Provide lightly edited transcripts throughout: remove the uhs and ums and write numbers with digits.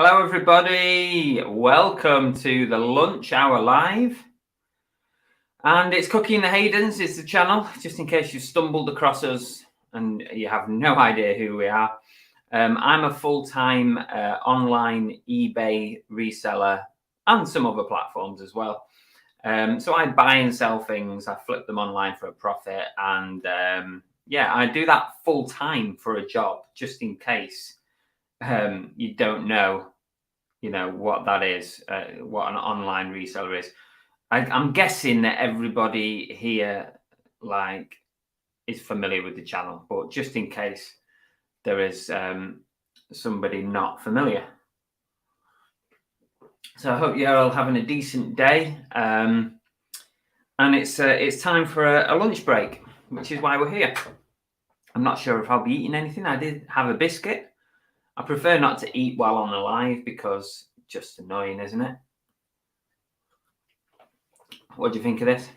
Hello everybody, welcome to the Lunch Hour Live. And it's Cookie and the Haydens is the channel, just in case you stumbled across us and you have no idea who we are. I'm a full-time online eBay reseller and some other platforms as well. So I buy and sell things, I flip them online for a profit, and yeah, I do that full-time for a job, just in case you don't know, what that is, what an online reseller is. I'm guessing that everybody here is familiar with the channel, but just in case there is somebody not familiar. So I hope you're all having a decent day, and it's time for a lunch break, which is why we're here. I'm not sure if I'll be eating anything. I did have a biscuit. I prefer not to eat while on the live because it's just annoying, isn't it? What do you think of this?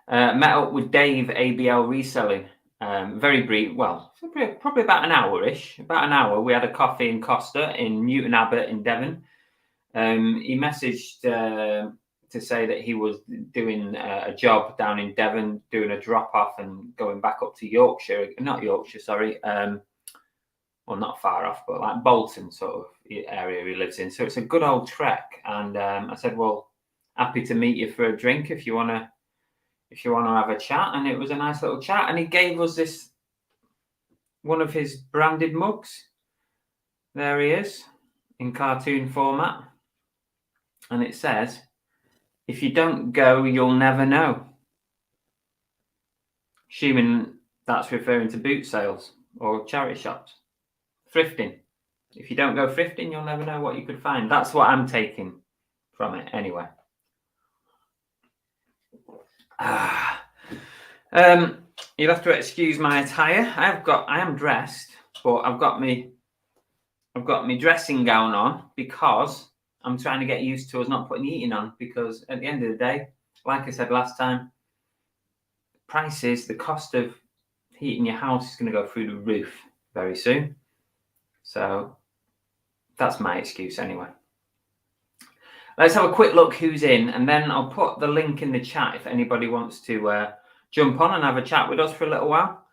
Met up with Dave, ABL Reselling. Very brief, well, probably about an hour-ish. About an hour. We had a coffee in Costa in Newton Abbot in Devon. He messaged to say that he was doing a job down in Devon, doing a drop-off and going back up to Yorkshire. Not Yorkshire, sorry. Well, not far off, but like Bolton sort of area he lives in. So it's a good old trek. And I said, well, happy to meet you for a drink if you want to have a chat. And it was a nice little chat. And he gave us one of his branded mugs. There he is in cartoon format. And it says, if you don't go, you'll never know. Assuming that's referring to boot sales or charity shops. Thrifting. If you don't go thrifting, you'll never know what you could find. That's what I'm taking from it anyway. You'll have to excuse my attire. I am dressed, but I've got my dressing gown on because I'm trying to get used to us not putting heating on, because at the end of the day, like I said last time, prices, the cost of heating your house is going to go through the roof very soon. So that's my excuse anyway. Let's have a quick look who's in, and then I'll put the link in the chat if anybody wants to jump on and have a chat with us for a little while.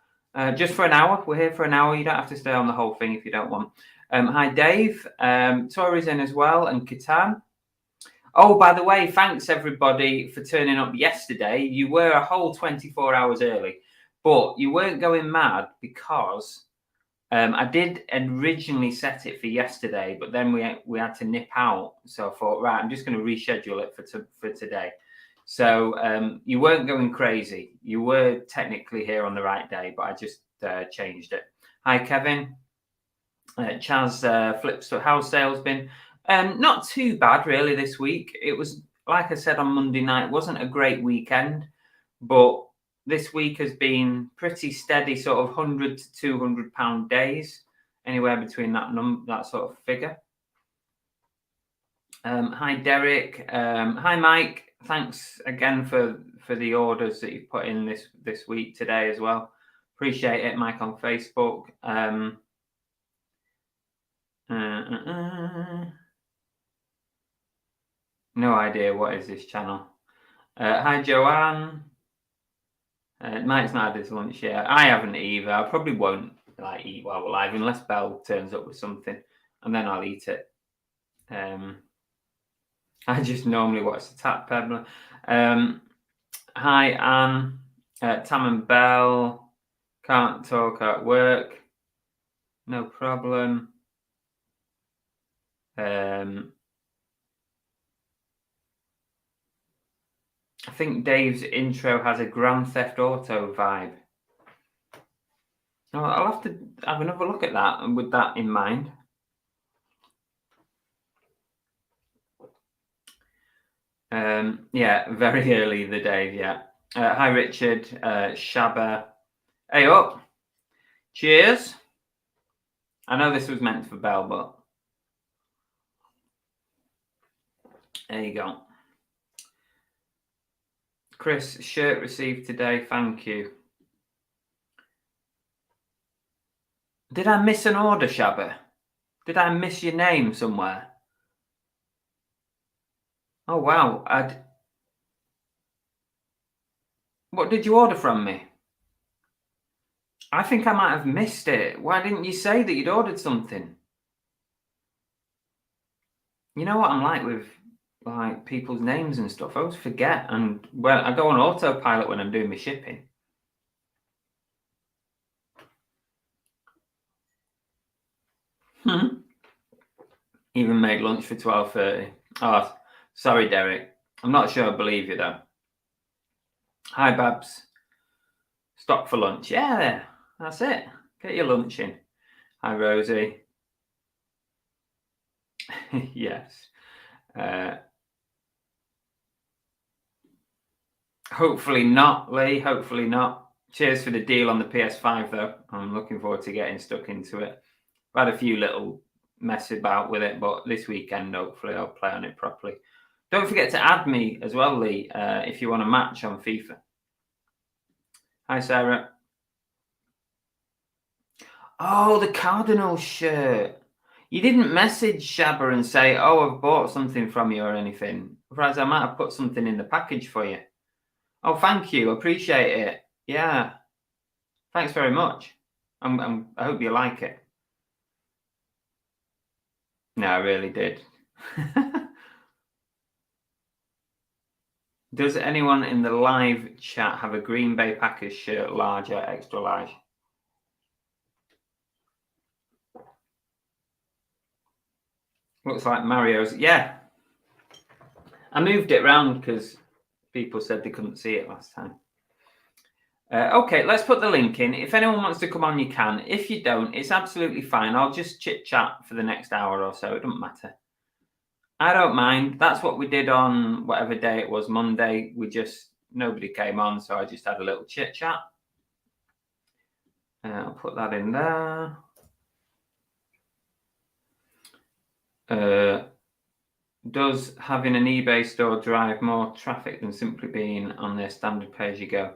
Just for an hour. We're here for an hour. You don't have to stay on the whole thing if you don't want. Hi, Dave. Tori's in as well, and Kitan. Oh, by the way, thanks everybody for turning up yesterday. You were a whole 24 hours early, but you weren't going mad because I did originally set it for yesterday, but then we had to nip out. So I thought, right, I'm just going to reschedule it for today. So you weren't going crazy. You were technically here on the right day, but I just changed it. Hi, Kevin. Chaz flips to house sales bin. Not too bad, really, this week. It was, like I said on Monday night, it wasn't a great weekend, but this week has been pretty steady, sort of £100 to £200 days, anywhere between that sort of figure. Hi Derek. Hi Mike. Thanks again for the orders that you've put in this week today as well. Appreciate it, Mike on Facebook. No idea what is this channel. Hi Joanne. Mike's not had his lunch yet. I haven't either. I probably won't eat while we're live unless Belle turns up with something, and then I'll eat it. I just normally watch the Tap Pebbler. Hi Anne. Tam and Belle. Can't talk at work. No problem. I think Dave's intro has a Grand Theft Auto vibe. I'll have to have another look at that, and with that in mind. Yeah, very early the Dave, yeah. Hi Richard, Shabba. Hey up. Cheers. I know this was meant for Belle, but there you go. Chris, shirt received today, thank you. Did I miss an order, Shabba? Did I miss your name somewhere? Oh wow, what did you order from me? I think I might have missed it. Why didn't you say that you'd ordered something? You know what I'm like with people's names and stuff. I always forget, and well, I go on autopilot when I'm doing my shipping. Even made lunch for 12:30. Oh, sorry, Derek. I'm not sure I believe you though. Hi, Babs. Stop for lunch. Yeah, that's it. Get your lunch in. Hi, Rosie. Yes. Hopefully not, Lee. Hopefully not. Cheers for the deal on the PS5, though. I'm looking forward to getting stuck into it. I've had a few little mess about with it, but this weekend, hopefully, I'll play on it properly. Don't forget to add me as well, Lee, if you want to match on FIFA. Hi, Sarah. Oh, the Cardinals shirt. You didn't message Shabba and say, oh, I've bought something from you or anything. Otherwise, I might have put something in the package for you. Oh, thank you. Appreciate it. Yeah. Thanks very much. I hope you like it. No, I really did. Does anyone in the live chat have a Green Bay Packers shirt, large or extra large? Looks like Mario's. Yeah. I moved it around because people said they couldn't see it last time. Okay, let's put the link in. If anyone wants to come on, you can. If you don't, it's absolutely fine. I'll just chit-chat for the next hour or so. It doesn't matter. I don't mind. That's what we did on whatever day it was, Monday. Nobody came on, so I just had a little chit-chat. I'll put that in there. Does having an eBay store drive more traffic than simply being on their standard pay-as-you-go?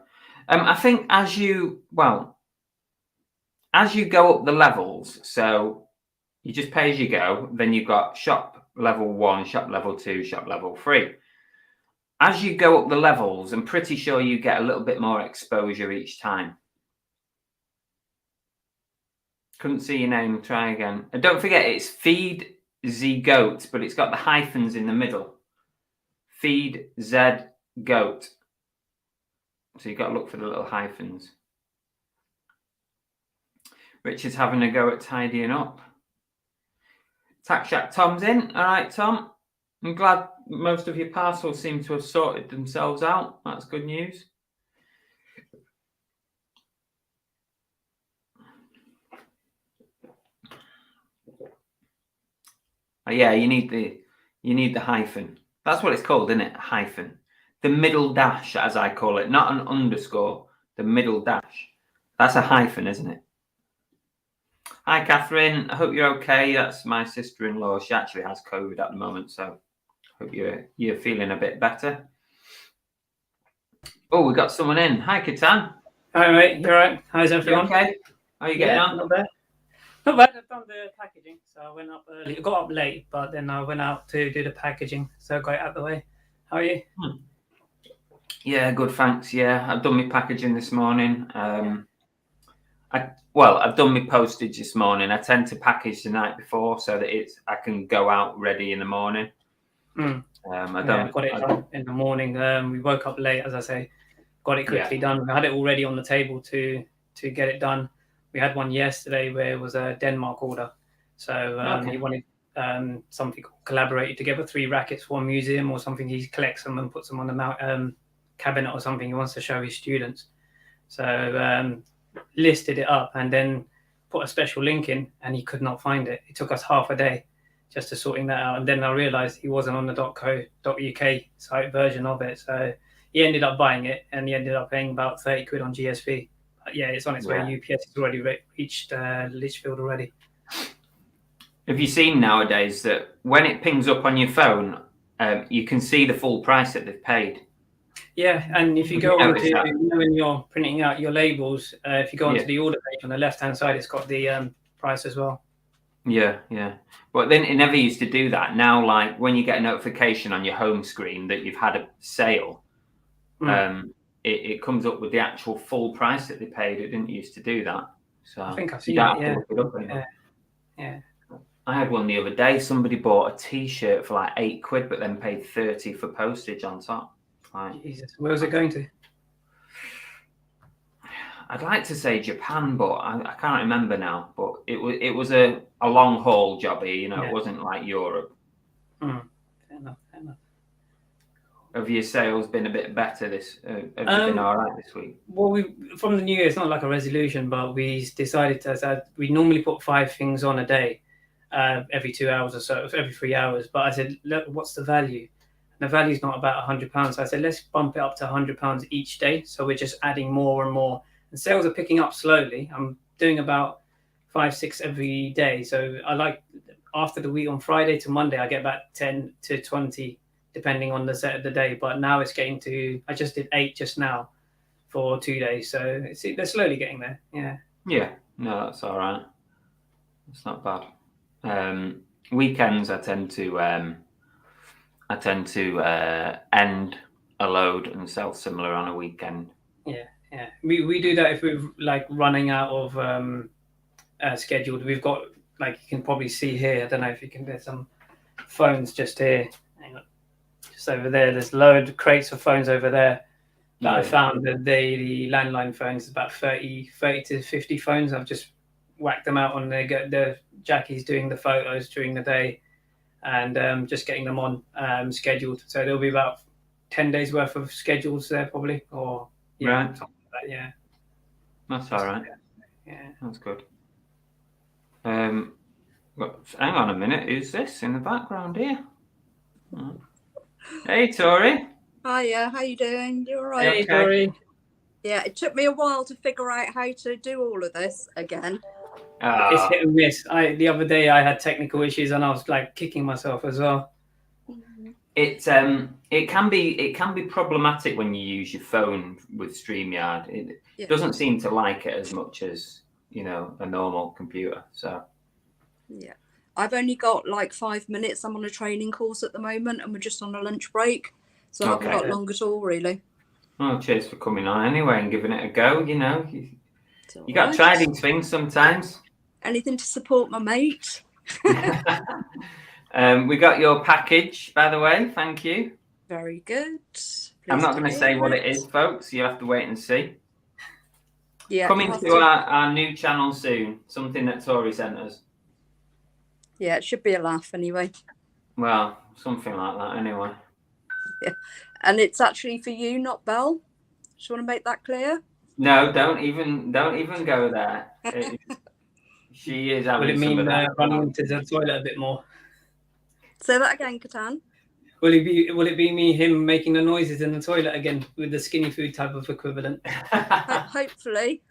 I think as you go up the levels, so you just pay as you go, then you've got shop level 1, shop level 2, shop level 3. As you go up the levels, I'm pretty sure you get a little bit more exposure each time. Couldn't see your name, try again. And don't forget, it's Feed Z Goat, but it's got the hyphens in the middle. Feed Z Goat. So you've got to look for the little hyphens. Richard's having a go at tidying up. Tax Shack Tom's in. All right, Tom. I'm glad most of your parcels seem to have sorted themselves out. That's good news. Yeah, you need the hyphen. That's what it's called, isn't it? Hyphen. The middle dash, as I call it, not an underscore. the middle dash. That's a hyphen, isn't it? Hi, Catherine. I hope you're okay. That's my sister-in-law. She actually has COVID at the moment, so hope you're feeling a bit better. Oh, we got someone in. Hi, Katan. Hi, mate. You all right? How's everyone? You okay? How are you getting on? Not bad. Not bad. I've done the packaging, so I went up early. I got up late, but then I went out to do the packaging, so I got it out of the way. How are you? Yeah, good, thanks. Yeah, I've done my packaging this morning. I've done my postage this morning. I tend to package the night before so that I can go out ready in the morning. I got it done in the morning. We woke up late, as I say. Got it quickly done. We had it already on the table to get it done. We had one yesterday where it was a Denmark order. So he wanted something collaborated together, 3 rackets for a museum or something. He collects them and puts them on the cabinet or something he wants to show his students. So listed it up and then put a special link in, and he could not find it. It took us half a day just to sorting that out. And then I realized he wasn't on the .co.uk site version of it. So he ended up buying it, and he ended up paying about 30 quid on GSP. But yeah, it's on its way. UPS has already reached Lichfield already. Have you seen nowadays that when it pings up on your phone, you can see the full price that they've paid? Yeah, and if you go on to, when you're printing out your labels, if you go onto the order page on the left-hand side, it's got the price as well. Yeah. But then it never used to do that. Now, like when you get a notification on your home screen that you've had a sale, it comes up with the actual full price that they paid. It didn't used to do that. So I think I've seen it. Yeah. I had one the other day. Somebody bought a T-shirt for like 8 quid, but then paid 30 for postage on top. Like, Jesus, where was it going to? I'd like to say Japan, but I can't remember now. But it was a long haul jobby, you know. It wasn't like Europe. Fair enough. Have your sales been a bit better this? Have you been all right this week? Well, from the new year, it's not like a resolution, but we decided we normally put 5 things on a day, every 2 hours or so, every 3 hours. But I said, look, what's the value? The value is not about £100. So I said, let's bump it up to £100 each day. So we're just adding more and more. And sales are picking up slowly. I'm doing about 5, 6 every day. So I like after the week on Friday to Monday, I get about 10 to 20, depending on the set of the day. But now it's getting to, I just did 8 just now for 2 days. So they're slowly getting there. Yeah. Yeah. No, that's all right. It's not bad. Weekends, I tend to end a load and sell similar on a weekend. Yeah. We do that if we're like running out of scheduled. We've got, like you can probably see here. I don't know if you can. There's some phones just here. Hang on, just over there. There's loads of crates of phones over there that I found. The landline phones, about 30 to 50 phones. I've just whacked them out on the Jackie's doing the photos during the day. And just getting them on scheduled. So there'll be about 10 days worth of schedules there probably, or right. Something like that, yeah. That's all right. Yeah. That's good. Hang on a minute. Who's this in the background here? Hey, Tori. Hiya, how you doing? You all right? Hey, Tori. Yeah, it took me a while to figure out how to do all of this again. It's hit and miss. The other day I had technical issues and I was like kicking myself as well. It can be problematic when you use your phone with StreamYard. It doesn't seem to like it as much as, you know, a normal computer. So yeah, I've only got like 5 minutes. I'm on a training course at the moment, and we're just on a lunch break, so I haven't got long at all, really. Well, cheers for coming on anyway and giving it a go. You know, you got to try these things sometimes. Anything to support my mate. We got your package, by the way. Thank you. Very good. I'm not going to say what it is, folks. You'll have to wait and see. Yeah. Coming to our new channel soon. Something that Tori sent us. Yeah, it should be a laugh anyway. Well, something like that anyway. Yeah. And it's actually for you, not Belle. Do you want to make that clear? No, don't even go there. She is having Would it mean running into the toilet a bit more? Say that again, Catan. Will it be him making the noises in the toilet again with the skinny food type of equivalent? Hopefully.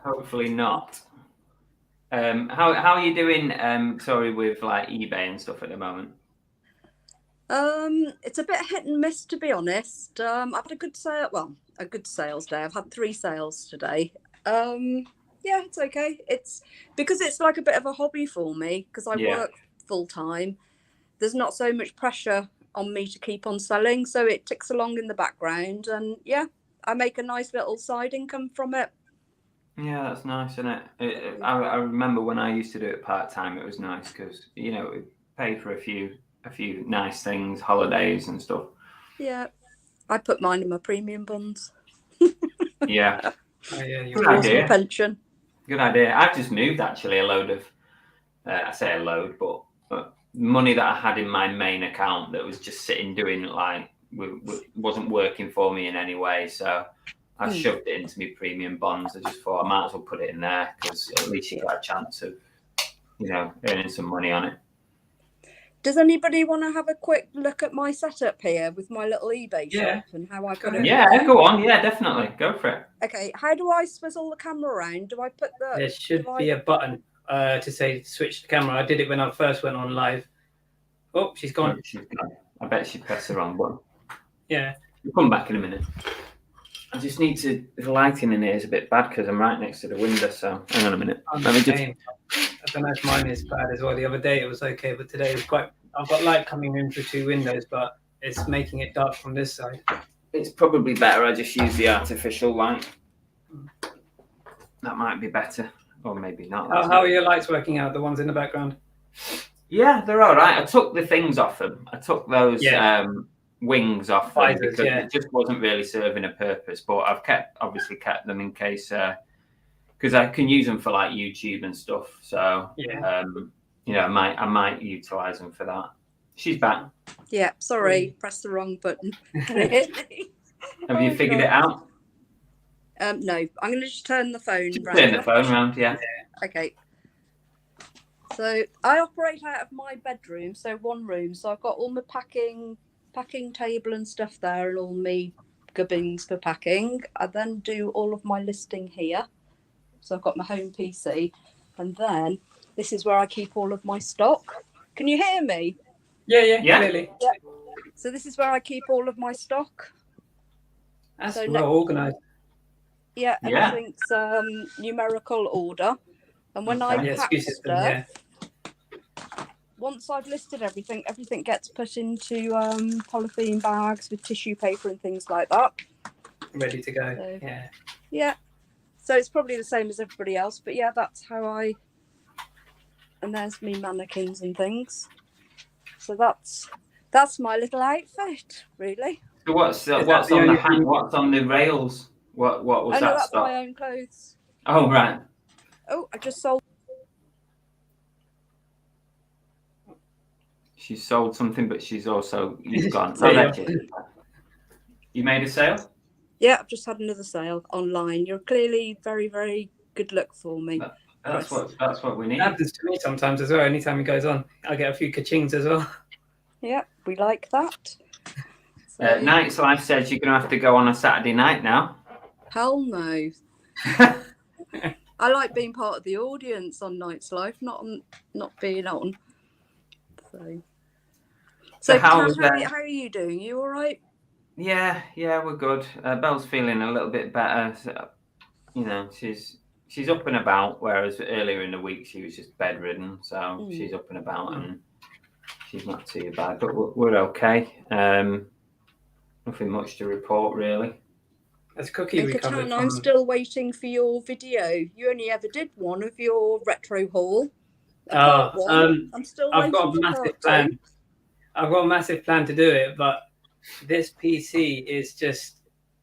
Hopefully not. How are you doing, Tori, with like eBay and stuff at the moment? It's a bit hit and miss, to be honest. I've had a good sales day. I've had 3 sales today. Yeah, it's okay. It's because it's like a bit of a hobby for me because I work full time. There's not so much pressure on me to keep on selling, so it ticks along in the background, and I make a nice little side income from it. Yeah, that's nice, isn't it? I remember when I used to do it part time, it was nice because it paid for a few nice things, holidays and stuff. Yeah, I put mine in my premium bonds. Yeah. Good idea. Pension. Good idea. I've just moved actually a load of, I say a load, but money that I had in my main account that was just sitting doing like wasn't working for me in any way. So I shoved it into my premium bonds. I just thought I might as well put it in there because at least you got a chance of, earning some money on it. Does anybody want to have a quick look at my setup here with my little eBay shop and how I got it? Yeah, go on. Yeah, definitely. Go for it. Okay, how do I swizzle the camera around? Do I put the... There should be a button to say switch the camera. I did it when I first went on live. Oh, she's gone. I bet she pressed the wrong button. Yeah. We'll come back in a minute. I just need to... The lighting in here is a bit bad because I'm right next to the window, so hang on a minute. I don't know if mine is bad as well. The other day it was okay, but today it was quite... I've got light coming in through 2 windows, but it's making it dark from this side. It's probably better I just use the artificial light. That might be better, or maybe not. How are your lights working out, the ones in the background? Yeah, they're all right. I took the things off them. I took those wings off them because it just wasn't really serving a purpose. But I've obviously kept them in case, because I can use them for like YouTube and stuff. So I might utilize them for that. She's back. Yeah, sorry, pressed the wrong button. Have you figured it out? No, I'm going to just turn the phone round. Turn the phone round, yeah. Okay. So I operate out of my bedroom, so one room. So I've got all my packing table and stuff there, and all my gubbins for packing. I then do all of my listing here. So I've got my home PC, and then this is where I keep all of my stock. Can you hear me? Yeah, clearly. Yeah. So this is where I keep all of my stock. That's well organised. Yeah, everything's numerical order. And when I pack stuff, once I've listed everything gets put into polythene bags with tissue paper and things like that. Ready to go. So, yeah. So it's probably the same as everybody else, but that's how and there's me mannequins and things. So that's my little outfit, really. So what's on the rails? What was that that's stuff? my own clothes. Oh right. Oh, I just sold. She sold something, but she's also gone. You made a sale? Yeah, I've just had another sale online. You're clearly very, very good luck for me. That's what we need. It happens to me sometimes as well. Anytime it goes on, I get a few ka-chings as well. Yeah, we like that. So, Night's Life says you're going to have to go on a Saturday night now. Hell no. I like being part of the audience on Night's Life, not being on. So how are you doing? You all right? Yeah, we're good. Belle's feeling a little bit better. So, she's up and about, whereas earlier in the week she was just bedridden. So she's up and about and she's not too bad. But we're okay. Nothing much to report, really. As Cookie recovered. I'm still waiting for your video. You only ever did one of your retro haul. I'm still waiting. I've got a massive plan. I've got a massive plan to do it, but this PC is just,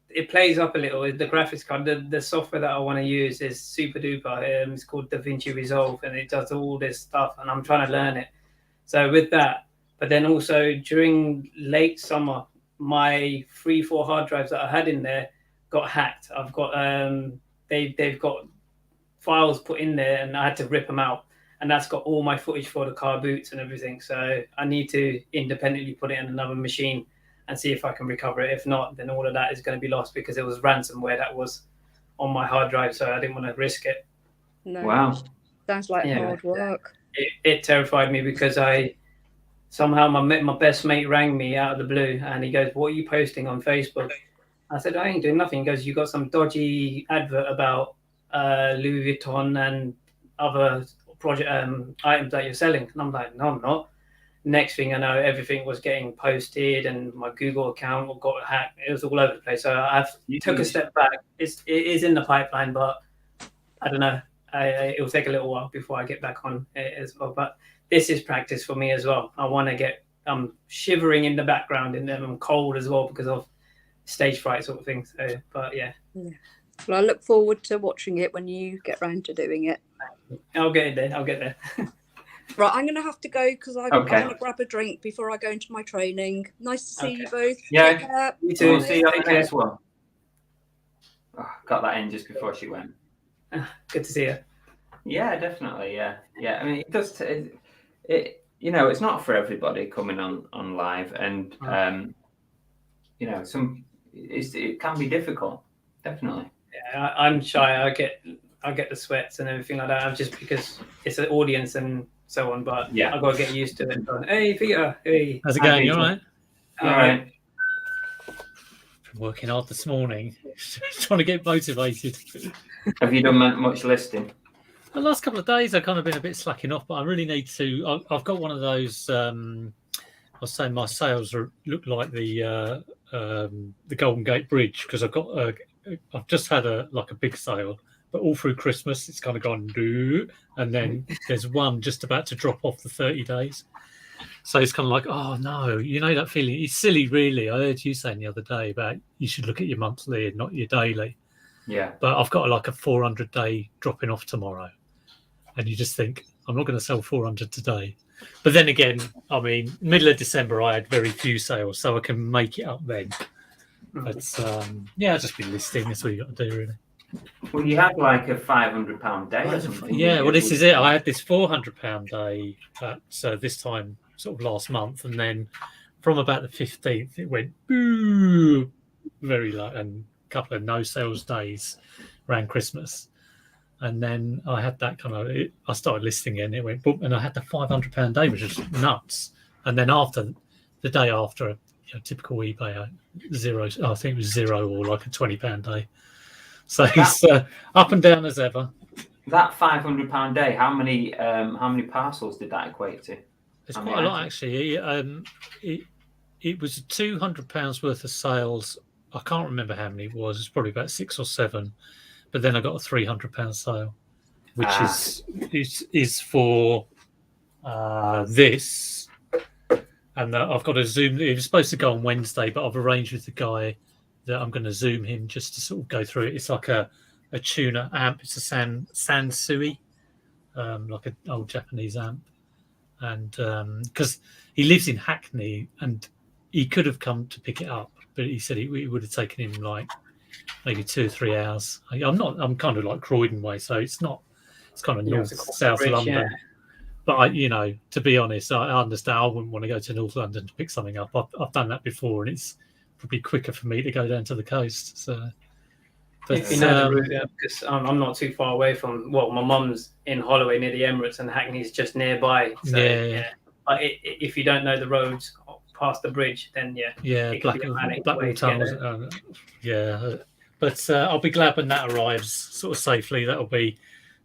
it plays up a little. The graphics card, the software that I want to use is super duper. It's called DaVinci Resolve, and it does all this stuff, and I'm trying to learn it. So with that, but then also during late summer, my 3-4 hard drives that I had in there got hacked. I've got they've got files put in there, and I had to rip them out. and that's got all my footage for the car boots and everything. So I need to independently put it in another machine and see if I can recover it. If not, then all of that is going to be lost because it was ransomware that was on my hard drive, so I didn't want to risk it. No. Wow. Sounds like hard work. It terrified me because somehow my best mate rang me out of the blue and he goes, "What are you posting on Facebook?" I said, "I ain't doing nothing." He goes, "You got some dodgy advert about Louis Vuitton and other project items that you're selling." And I'm like, "No, I'm not." Next thing I know, everything was getting posted and my Google account got hacked. It was all over the place. So I took a step back. It is in the pipeline, but I don't know. It will take a little while before I get back on it as well. But this is practice for me as well. I want to get shivering in the background and then I'm cold as well because of stage fright sort of thing. So, but yeah. Well, I look forward to watching it when you get round to doing it. I'll get there. Right, I'm going to have to go because I want to grab a drink before I go into my training. Nice to see you both. Yeah, you too. We'll see you on the next one. Oh, got that in just before she went. Good to see you. Yeah, definitely. Yeah. I mean, it does. It's not for everybody coming on live, and it can be difficult. Definitely. Yeah, I'm shy. I get the sweats and everything like that. Just because it's an audience and so on. But I've got to get used to it. Hey, Peter. Hey. How's it going? You all right? All right. Been working hard this morning, trying to get motivated. Have you done much listing? The last couple of days, I've kind of been a bit slacking off, but I really need to. I've got one of those. I was saying my sales look like the Golden Gate Bridge because I've just had a big sale, but all through Christmas it's kind of gone do, and then there's one just about to drop off the 30 days. So it's kind of like, oh no, that feeling. It's silly, really. I heard you saying the other day about you should look at your monthly and not your daily. Yeah. But I've got a 400-day dropping off tomorrow. And you just think, I'm not going to sell 400 today. But then again, I mean, middle of December, I had very few sales, so I can make it up then. But I've just been listing. That's what you got to do, really. Well, you had like a £500 day or something. Yeah, well, this is it. I had this £400 day at this time, sort of last month. And then from about the 15th, it went boo, very low, and a couple of no sales days around Christmas. And then I had that I started listing it and it went boom, and I had the £500 day, which was nuts. And then the day after, typical eBay, zero, I think it was zero or like a £20 day. So it's up and down as ever. That £500 day, how many parcels did that equate to? It's quite a lot, actually. It was £200 worth of sales. I can't remember how many it was. It's probably about 6 or 7. But then I got a £300 sale, which is for this. And I've got to Zoom. It was supposed to go on Wednesday, but I've arranged with the guy that I'm going to Zoom him just to sort of go through it. It's like a tuner amp. It's a Sansui, like an old Japanese amp. And because he lives in Hackney and he could have come to pick it up, but he said it would have taken him like maybe 2 or 3 hours. I'm kind of like Croydon way, so it's kind of north, south bridge, London. Yeah. But to be honest, I understand. I wouldn't want to go to North London to pick something up. I've done that before, and it's probably quicker for me to go down to the coast. So, but if you know the route, because I'm not too far away from. Well, my mum's in Holloway near the Emirates, and Hackney's just nearby. So, yeah. But if you don't know the roads past the bridge, then Blackwall Tunnel. Yeah, but I'll be glad when that arrives sort of safely. That'll be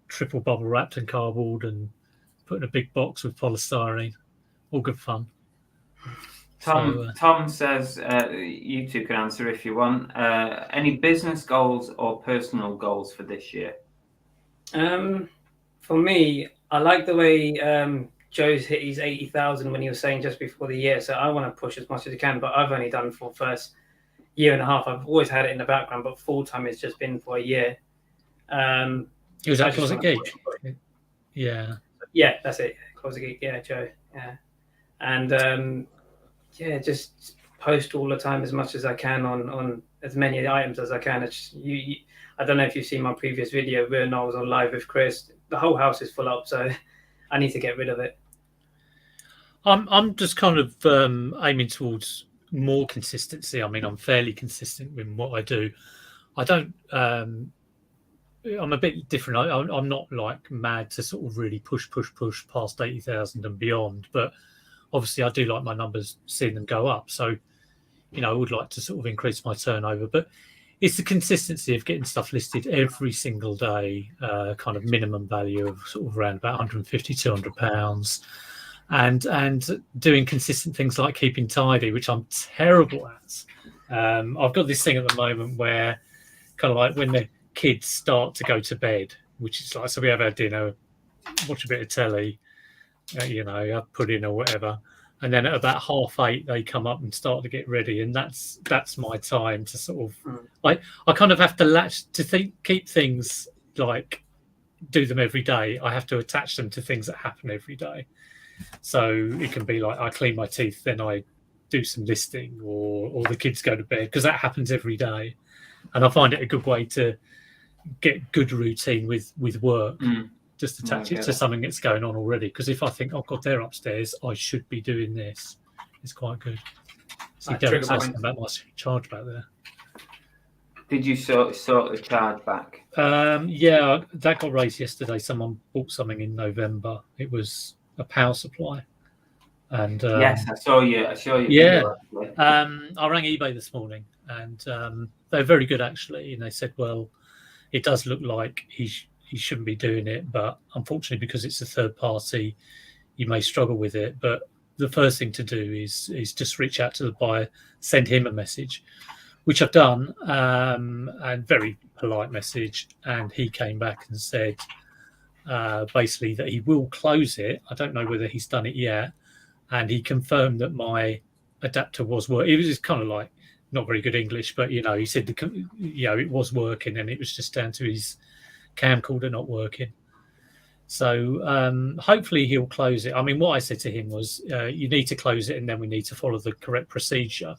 triple bubble wrapped and cardboard and put in a big box with polystyrene. All good fun. Tom says you two can answer if you want. Any business goals or personal goals for this year? For me, I like the way Joe's hit his 80,000 when he was saying just before the year. So I want to push as much as I can, but I've only done for the first year and a half. I've always had it in the background, but full time it's just been for a year. It was at Closet Geek. Yeah. Yeah, that's it. Closet Geek. Yeah, Joe. Yeah. And just post all the time as much as I can on as many items as I can. It's I don't know if you've seen my previous video when I was on live with Chris. The whole house is full up, so I need to get rid of it. I'm just kind of aiming towards more consistency. I mean, I'm fairly consistent in what I do. I don't. I'm a bit different. I'm not like mad to sort of really push past 80,000 and beyond. But obviously, I do like my numbers, seeing them go up. So, I would like to sort of increase my turnover. But it's the consistency of getting stuff listed every single day, kind of minimum value of sort of around about 150, 200 pounds. And doing consistent things like keeping tidy, which I'm terrible at. I've got this thing at the moment where kind of like when the kids start to go to bed, which is like, so we have our dinner, watch a bit of telly, have pudding or whatever, and then at about 8:30 they come up and start to get ready, and that's my time to sort of like, I kind of have to latch to keep things like do them every day. I have to attach them to things that happen every day. So it can be like I clean my teeth, then I do some listing, or the kids go to bed, because that happens every day. And I find it a good way to get good routine with work. Just attach it to something that's going on already. Because if I think, oh God, they're upstairs, I should be doing this, it's quite good. So Derek's asking about my charge back there. Did you sort the charge back? Yeah, that got raised yesterday. Someone bought something in November. It was a power supply. And yes, I saw you. Yeah, I rang eBay this morning, and they're very good actually. And they said, well, it does look like he shouldn't be doing it, but unfortunately, because it's a third party, you may struggle with it. But the first thing to do is just reach out to the buyer, send him a message, which I've done, and very polite message. And he came back and said basically that he will close it. I don't know whether he's done it yet. And he confirmed that my adapter was working. It was just kind of like not very good English, but he said it was working, and it was just down to his camcorder not working. So hopefully he'll close it. I mean, what I said to him was, you need to close it, and then we need to follow the correct procedure.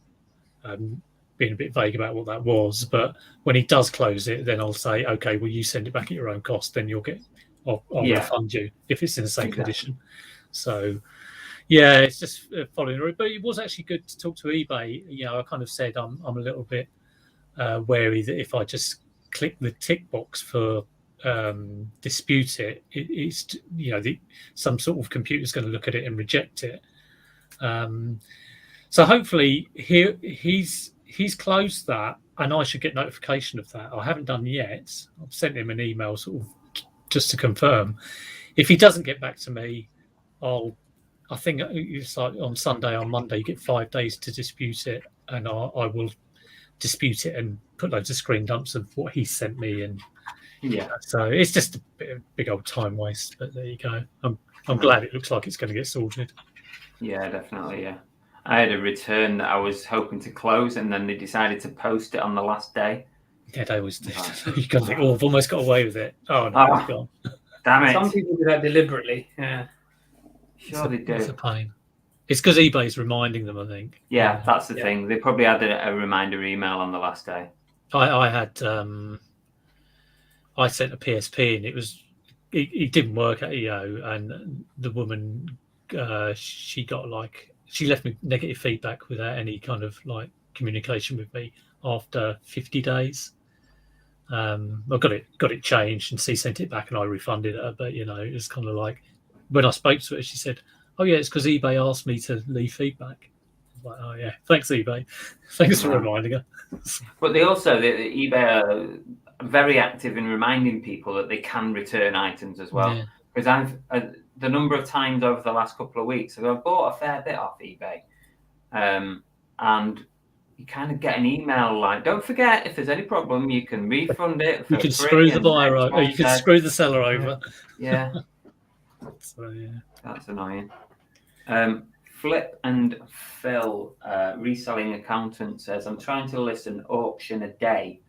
Being a bit vague about what that was, but when he does close it, then I'll say, okay, well, you send it back at your own cost, then you'll get. I'll refund you if it's in the same condition. So. Yeah, it's just following the route. But it was actually good to talk to eBay. I kind of said I'm a little bit wary that if I just click the tick box for dispute it, it's some sort of computer's going to look at it and reject it. So hopefully he's closed that, and I should get notification of that. I haven't done yet. I've sent him an email sort of just to confirm. If he doesn't get back to me, I think it's like on Sunday or Monday, you get 5 days to dispute it, and I will dispute it and put loads of screen dumps of what he sent me. And so it's just a big old time waste. But there you go. I'm glad it looks like it's going to get sorted. Yeah, definitely. Yeah, I had a return that I was hoping to close, and then they decided to post it on the last day. Yeah, they always do. You can think, I've almost got away with it. Oh no, it's gone. Damn it! Some people do that deliberately. Yeah. Sure, they do. It's a pain. It's because eBay's reminding them, I think. Yeah, that's the thing. They probably had a reminder email on the last day. I had I sent a PSP, and it didn't work at EO, and the woman she left me negative feedback without any kind of like communication with me after 50 days. I got it changed, and she sent it back, and I refunded her. But it was kind of like, when I spoke to her, she said, "Oh yeah, it's because eBay asked me to leave feedback." I was like, "Oh yeah, thanks eBay, thanks for reminding her." But they also, the eBay are very active in reminding people that they can return items as well. Because I've the number of times over the last couple of weeks, I've bought a fair bit off eBay, and you kind of get an email like, "Don't forget, if there's any problem, you can refund it. You can screw the buyer over, or you can screw the seller over." Yeah. So that's annoying. Flip and Phil, reselling accountant, says, "I'm trying to list an auction a day.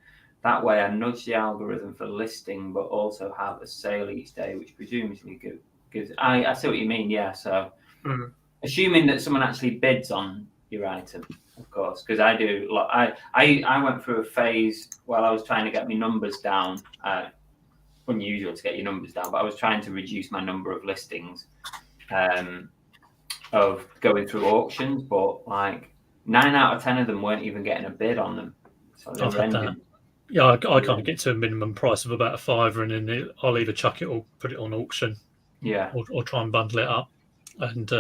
That way I nudge the algorithm for listing, but also have a sale each day, which presumably gives." I see what you mean. Yeah. So assuming that someone actually bids on your item, of course, because I do. I went through a phase while I was trying to get my numbers down. unusual to get your numbers down, but I was trying to reduce my number of listings of going through auctions, but like 9 out of 10 of them weren't even getting a bid on them. So I've had that. Yeah, I can't get to a minimum price of about £5, and then I'll either chuck it or put it on auction. Yeah. Or try and bundle it up. And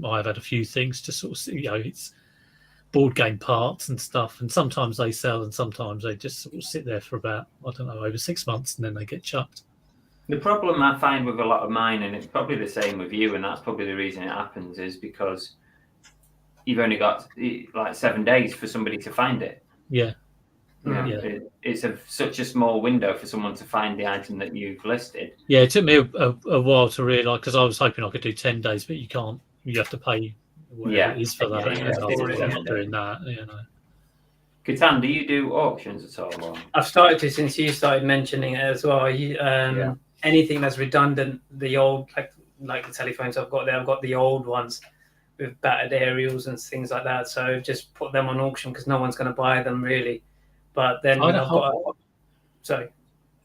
I've had a few things to sort of see, it's board game parts and stuff, and sometimes they sell and sometimes they just sort of sit there for about, I don't know, over 6 months, and then they get chucked. The problem I find with a lot of mine, and it's probably the same with you, and that's probably the reason it happens, is because you've only got like 7 days for somebody to find it. Yeah. It's such a small window for someone to find the item that you've listed. Yeah, it took me a while to realise, because I was hoping I could do 10 days, but you can't. You have to pay whatever it is for that. I'm not doing that. Katan, do you do auctions at all? Or? I've started to since you started mentioning it as well. Anything that's redundant, the old like the telephones I've got there, I've got the old ones with battered aerials and things like that. So just put them on auction because no one's going to buy them really. But then sorry.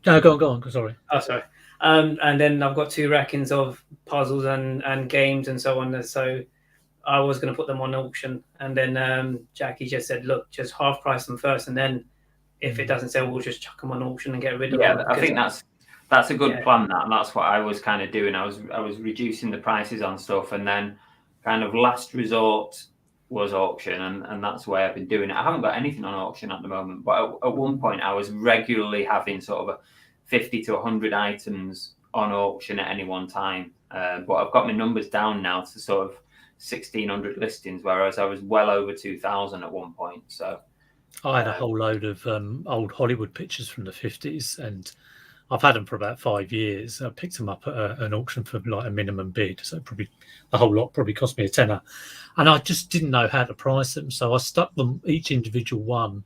No, go on. Sorry. Oh, sorry. And then I've got 2 rackings of puzzles and games and so on. So I was going to put them on auction, and then Jackie just said, "Look, just half price them first, and then if it doesn't sell, we'll just chuck them on auction and get rid of them." Yeah, I think that's a good plan. And that's what I was kind of doing. I was reducing the prices on stuff, and then kind of last resort was auction, and that's the way I've been doing it. I haven't got anything on auction at the moment, but at one point I was regularly having sort of 50 to 100 items on auction at any one time. But I've got my numbers down now to sort of 1,600 listings, whereas I was well over 2,000 at one point. So I had a whole load of old Hollywood pictures from the 50s, and I've had them for about 5 years. I picked them up at an auction for like a minimum bid, so probably the whole lot probably cost me a tenner, and I just didn't know how to price them, so I stuck them each individual one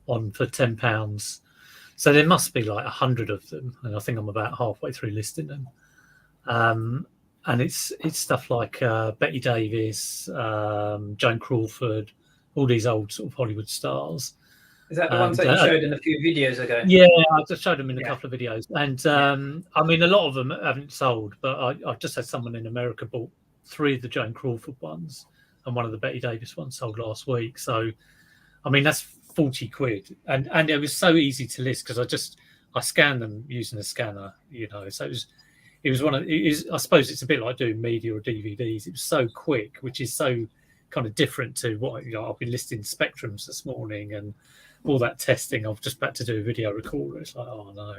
on for £10. So there must be like 100 of them, and I think I'm about halfway through listing them. And it's stuff like Betty Davis, Joan Crawford, all these old sort of Hollywood stars. Is that the ones that you showed in a few videos ago? Yeah, I just showed them in a couple of videos. And I mean, a lot of them haven't sold, but I've just had someone in America bought 3 of the Joan Crawford ones, and one of the Betty Davis ones sold last week. So, I mean, that's 40 quid. And it was so easy to list because I scanned them using a scanner, so it was I suppose it's a bit like doing media or DVDs. It was so quick, which is so kind of different to what I've been listing Spectrums this morning and all that testing. I've just about to do a video recorder. It's like, oh no,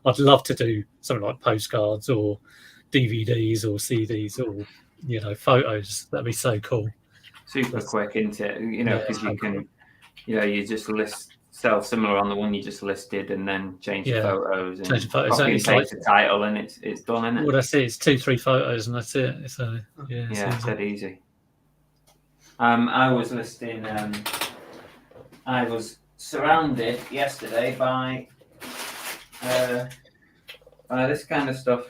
I'd love to do something like postcards or DVDs or CDs or photos. That'd be so cool. Super quick, isn't it? Because you can, you just sell similar on the one you just listed, and then change the photos and copy and paste the title, and it's done, isn't it? Well, that's it. It's 2-3 photos, and that's it. So it's that easy. I was listing. I was surrounded yesterday by this kind of stuff.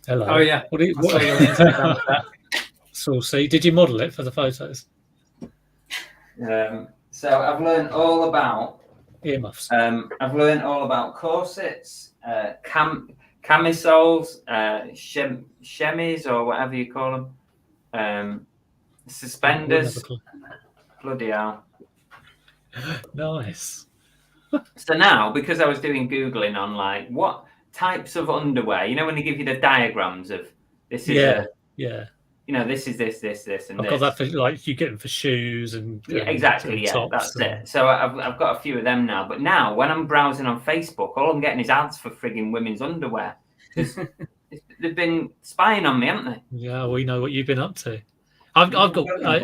Hello. Oh yeah. What Saucy. Did you model it for the photos? So I've learned all about earmuffs. I've learned all about corsets, camisoles, chemise or whatever you call them, suspenders. Bloody hell! Nice. So now, because I was doing Googling on like what types of underwear, when they give you the diagrams of this is this is this, and I've got that for like you get them for shoes and exactly, tops that's it. So I've got a few of them now. But now when I'm browsing on Facebook, all I'm getting is ads for frigging women's underwear. They've been spying on me, haven't they? Yeah, we know what you've been up to. I've got like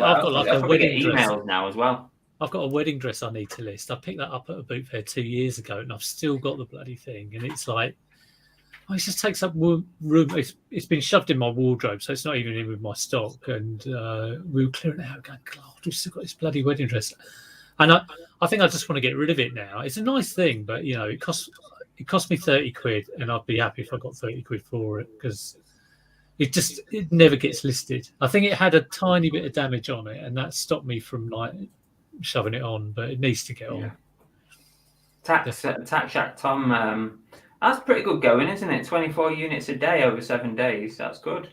a wedding dress now as well. I've got a wedding dress I need to list. I picked that up at a boot fair 2 years ago, and I've still got the bloody thing. And it's like, it just takes up room. It's been shoved in my wardrobe, so it's not even in with my stock. And we were clearing it out, going, God, we've still got this bloody wedding dress. And I think I just want to get rid of it now. It's a nice thing, but it cost me 30 quid, and I'd be happy if I got 30 quid for it because it never gets listed. I think it had a tiny bit of damage on it, and that stopped me from like shoving it on, but it needs to get on. Tax Shack Tom, that's pretty good going, isn't it? 24 units a day over 7 days. That's good.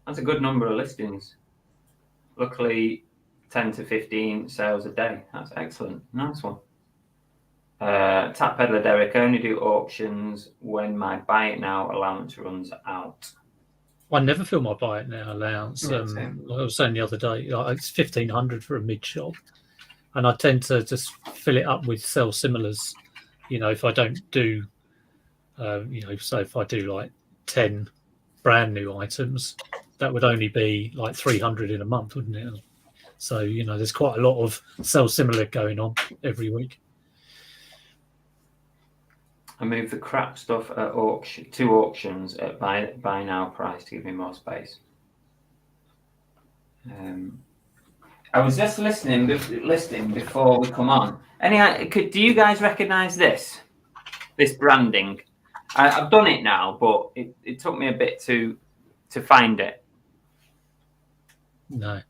That's a good number of listings. Luckily, 10 to 15 sales a day. That's excellent. Nice one. Tap Peddler Derek, I only do auctions when my buy it now allowance runs out. I never fill my buy it now allowance. Yeah, Like I was saying the other day, like it's 1,500 for a mid shop, and I tend to just fill it up with sell similars. You know, if I don't do, so if I do like 10 brand new items, that would only be like 300 in a month, wouldn't it? So there's quite a lot of sell similar going on every week. I moved the crap stuff at two auctions at buy now price to give me more space. I was just listening before we come on. Do you guys recognise this branding? I've done it now, but it took me a bit to find it. No.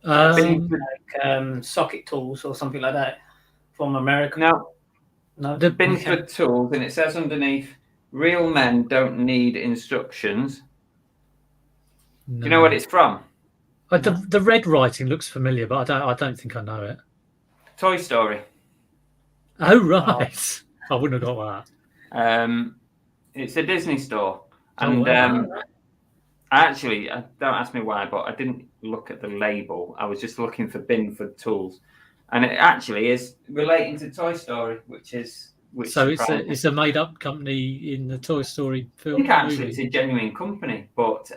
Like socket tools or something like that from America. No, the Binford tools, and it says underneath, "Real men don't need instructions." No. Do you know what it's from? The red writing looks familiar, but I don't think I know it. Toy Story. Oh right, I wouldn't have got that. It's a Disney store, and don't ask me why, but I didn't look at the label. I was just looking for Binford tools. And it actually is relating to Toy Story, which so it's a made-up company in the Toy Story film. I think actually it's a genuine company, but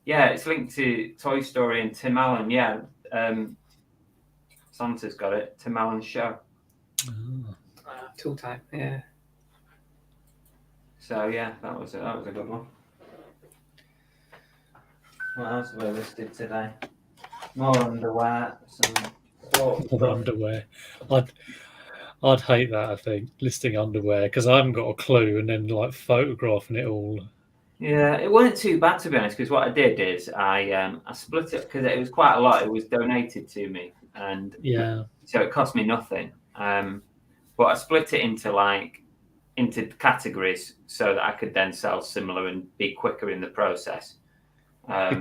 it's linked to Toy Story and Tim Allen. Yeah, Santa's got it. Tim Allen's show. Tool time. Yeah. So yeah, that was a good one. What else have I listed today? More underwear. Underwear. I'd hate that. I think listing underwear because I haven't got a clue, and then like photographing it all. Yeah, it wasn't too bad to be honest. Because what I did is I split it because it was quite a lot. It was donated to me, and so it cost me nothing. But I split it into categories so that I could then sell similar and be quicker in the process. It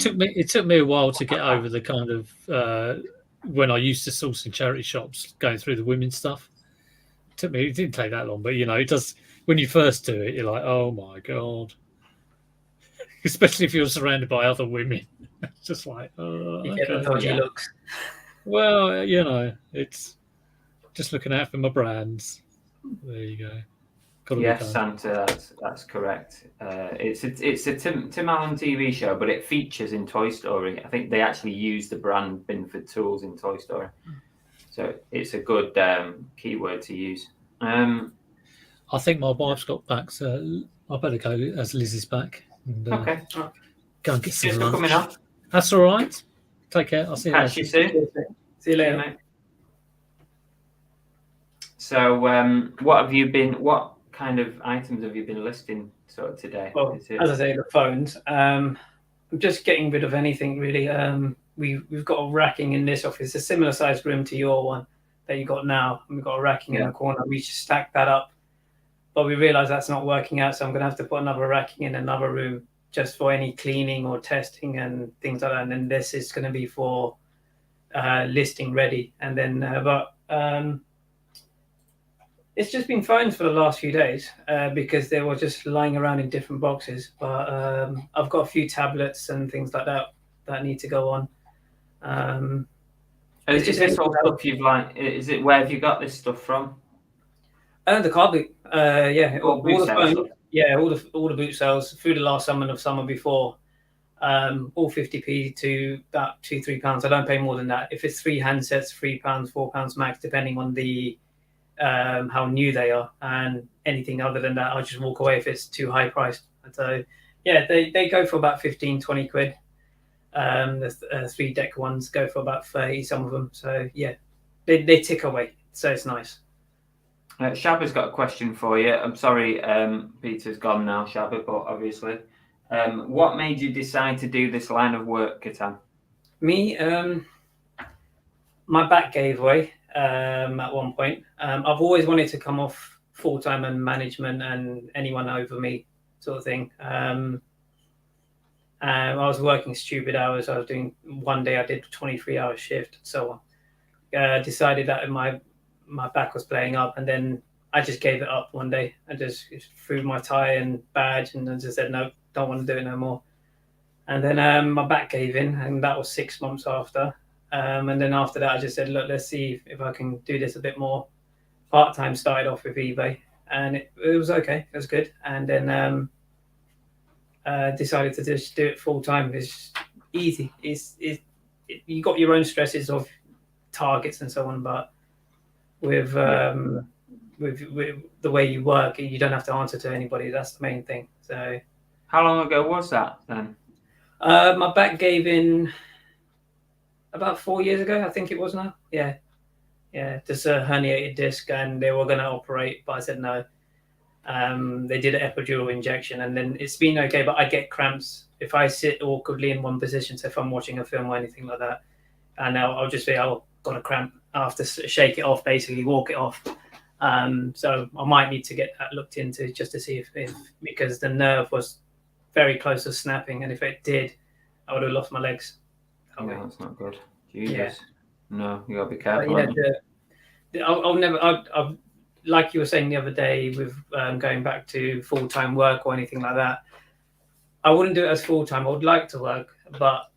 took me a while to get over the kind of. When I used to source in charity shops, going through the women's stuff, it didn't take that long, but it does. When you first do it, you're like, oh my god, especially if you're surrounded by other women. It's just like, you get the dodgy looks. Well, it's just looking out for my brands. There you go. Yes, Santa, that's correct. It's a Tim Allen TV show, but it features in Toy Story. I think they actually use the brand Binford tools in Toy Story, so it's a good keyword to use. I think my wife's got back, so I better go as Liz is back. And, okay. Go and get some Cheers lunch. for coming on. That's all right. Take care. I'll see you later. Catch you soon. See you later, mate. So, what kind of items have you been listing sort of today? Well, as I say, the phones. I'm just getting rid of anything really. We've got a racking in this office, a similar sized room to your one that you got now. And we've got a racking in the corner. We should stack that up, but we realise that's not working out. So I'm going to have to put another racking in another room just for any cleaning or testing and things like that. And then this is going to be for listing ready. And then, it's just been phones for the last few days because they were just lying around in different boxes. But I've got a few tablets and things like that need to go on. Is this all stuff you've is it where have you got this stuff from? The car boot. All boot the sales. phones, all the boot sales through the last summer and the summer before. All 50p to about £2-3. I don't pay more than that. If it's 3 handsets, £3, £4 max, depending on the how new they are, and anything other than that I'll just walk away if it's too high priced. So they go for about 15-20 quid. The 3 deck ones go for about 30, some of them. So they tick away, so it's nice. Shabba's got a question for you. I'm sorry, Peter's gone now, Shabba, but obviously what made you decide to do this line of work, Katan? Me, my back gave way. at one point. I've always wanted to come off full-time and management and anyone over me sort of thing. I was working stupid hours. I was doing, one day I did 23-hour shift and so on. Decided that my back was playing up, and then I just gave it up one day. I just threw my tie and badge and then just said, no, don't want to do it no more. And then my back gave in, and that was 6 months after. And then after that, I just said, look, let's see if I can do this a bit more part-time. Started off with eBay, and it was okay. It was good. And then decided to just do it full-time. It's easy. You got your own stresses of targets and so on, but with the way you work, you don't have to answer to anybody. That's the main thing. So how long ago was that then? My back gave in about 4 years ago, I think it was now. Yeah, just a herniated disc, and they were going to operate, but I said no. They did an epidural injection, and then it's been okay, but I get cramps if I sit awkwardly in one position. So if I'm watching a film or anything like that, and I'll just say, I've got a cramp. I have to shake it off, basically walk it off. So I might need to get that looked into just to see if because the nerve was very close to snapping, and if it did, I would have lost my legs. Yeah, that's not good. Jesus. Yeah. No, you gotta be careful. I'll never. Like you were saying the other day with going back to full-time work or anything like that. I wouldn't do it as full-time. I would like to work, but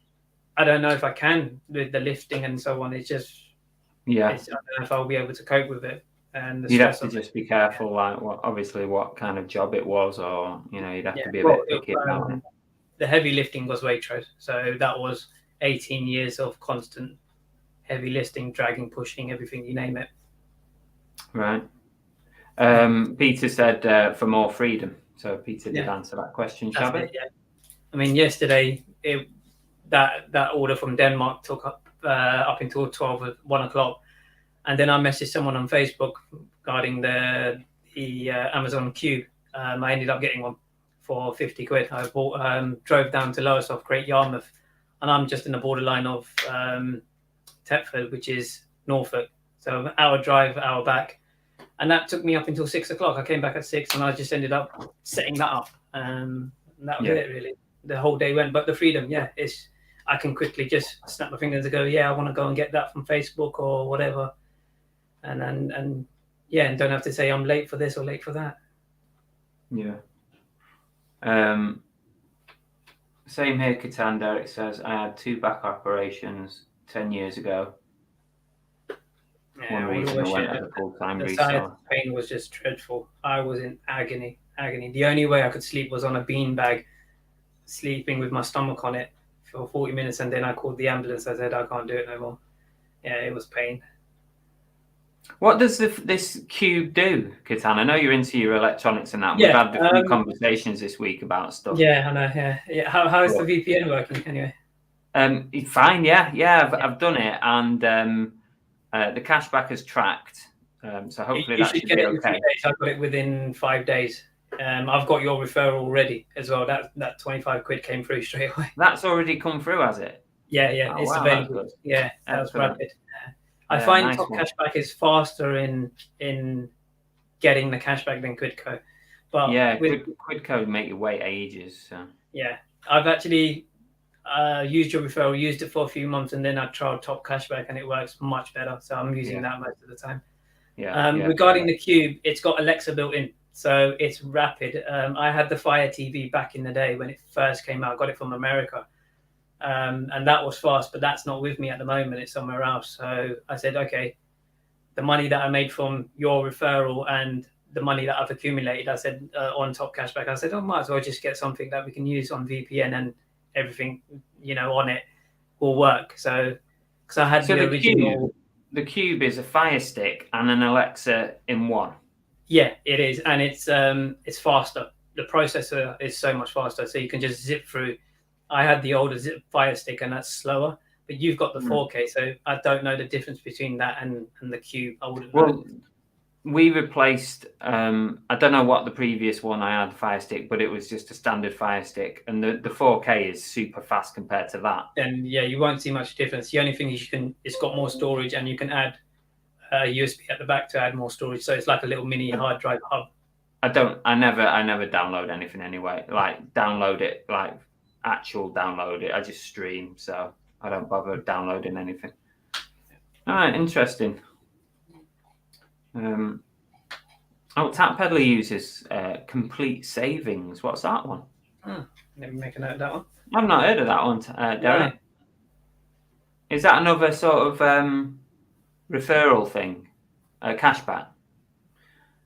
I don't know if I can with the lifting and so on. It's just, I don't know if I'll be able to cope with it. And you'd have to just be careful, like what kind of job it was, or you'd have to be a bit picky about it. The heavy lifting was Waitrose, so that was 18 years of constant heavy lifting, dragging, pushing, everything, you name it. Right. Peter said for more freedom. So Peter did answer that question, Shabbat. Yeah. I mean, yesterday that order from Denmark took up until 1 o'clock, and then I messaged someone on Facebook regarding the Amazon Cube. I ended up getting one for 50 quid. I drove down to Lowestoft, Great Yarmouth, and I'm just in the borderline of Thetford, which is Norfolk. So hour drive, hour back. And that took me up until 6 o'clock. I came back at 6, and I just ended up setting that up. And that was it, really. The whole day went. But the freedom, I can quickly just snap my fingers and go, I want to go and get that from Facebook or whatever. And don't have to say I'm late for this or late for that. Yeah. Same here, Catan. Derek says, I had 2 back operations 10 years ago. One reason I went as a full-time reseller. The pain was just dreadful. I was in agony. The only way I could sleep was on a beanbag, sleeping with my stomach on it for 40 minutes, and then I called the ambulance. I said, I can't do it no more. Yeah, it was pain. What does this Cube do, Catan? I know you're into your electronics and that. We've had a few conversations this week about stuff. Yeah, I know. Yeah. How is the VPN working anyway? Fine. Yeah. I've done it, and the cashback is tracked, so hopefully that should be okay. I've got it within 5 days. I've got your referral already as well. That 25 quid came through straight away. That's already come through, has it? Yeah, it's available. Yeah, that was rapid. I find Top Cashback is faster in getting the cashback than Quidco. But Quidco make you wait ages. So. Yeah, I've actually used your referral, used it for a few months, and then I tried Top Cashback, and it works much better. So I'm using that most of the time. Regarding the Cube, it's got Alexa built in, so it's rapid. I had the Fire TV back in the day when it first came out. I got it from America, and that was fast, but that's not with me at the moment. It's somewhere else. So I said, okay, the money that I made from your referral and the money that I've accumulated, I said on Top Cashback, I said, might as well just get something that we can use on VPN, and everything on it will work. So because I had the original. The Cube is a Fire Stick and an Alexa in one. Yeah, it is, and it's faster. The processor is so much faster, so you can just zip through. I had the older Fire Stick, and that's slower. But you've got the 4K, so I don't know the difference between that and the Cube. I wouldn't know. We replaced, I don't know what the previous one I had, Fire Stick, but it was just a standard Fire Stick. And the 4K is super fast compared to that. And you won't see much difference. The only thing is it's got more storage, and you can add USB at the back to add more storage. So it's like a little mini hard drive hub. I never download anything anyway. Like download it, like actual download it. I just stream, so I don't bother downloading anything. All right, interesting. Tap Peddler uses Complete Savings. What's that one? Let me make a note of that one. I've not heard of that one, Derek. No. Is that another sort of referral thing? Cashback?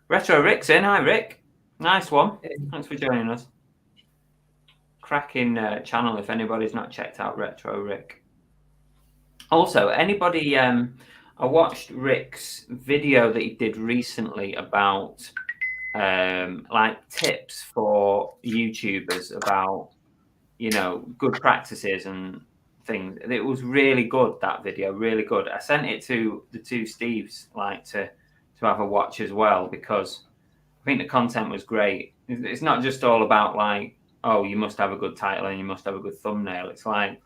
Retro Rick's in. Hi, Rick. Nice one. Thanks for joining us. Cracking channel if anybody's not checked out Retro Rick. Also, anybody... I watched Rick's video that he did recently about like tips for YouTubers about, you know, good practices and things. It was really good, that video, really good. I sent it to the two Steves, like to have a watch as well, because I think the content was great. It's not just all about like, oh, you must have a good title and you must have a good thumbnail. It's like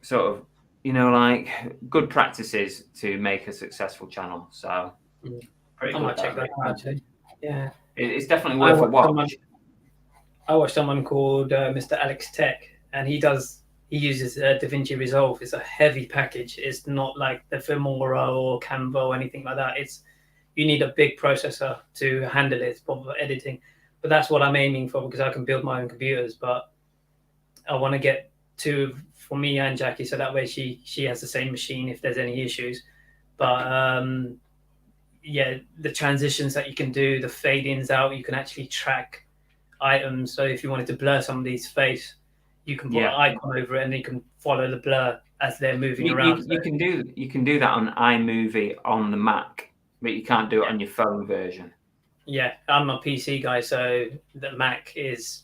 sort of, you know, like good practices to make a successful channel. So I might check that out actually. Yeah, it's definitely worth a watch. I watched someone called Mr. Alex Tech, and he uses DaVinci Resolve. It's a heavy package. It's not like the Filmora or Canva or anything like that. You need a big processor to handle it for editing. But that's what I'm aiming for, because I can build my own computers. But I want to get two for me and Jackie, so that way she has the same machine if there's any issues. But yeah, the transitions that you can do, the fade-ins out, you can actually track items. So if you wanted to blur somebody's face, you can put an icon over it and you can follow the blur as they're moving around. You can do that on iMovie on the Mac, but you can't do it on your phone version. Yeah, I'm a PC guy, so the Mac is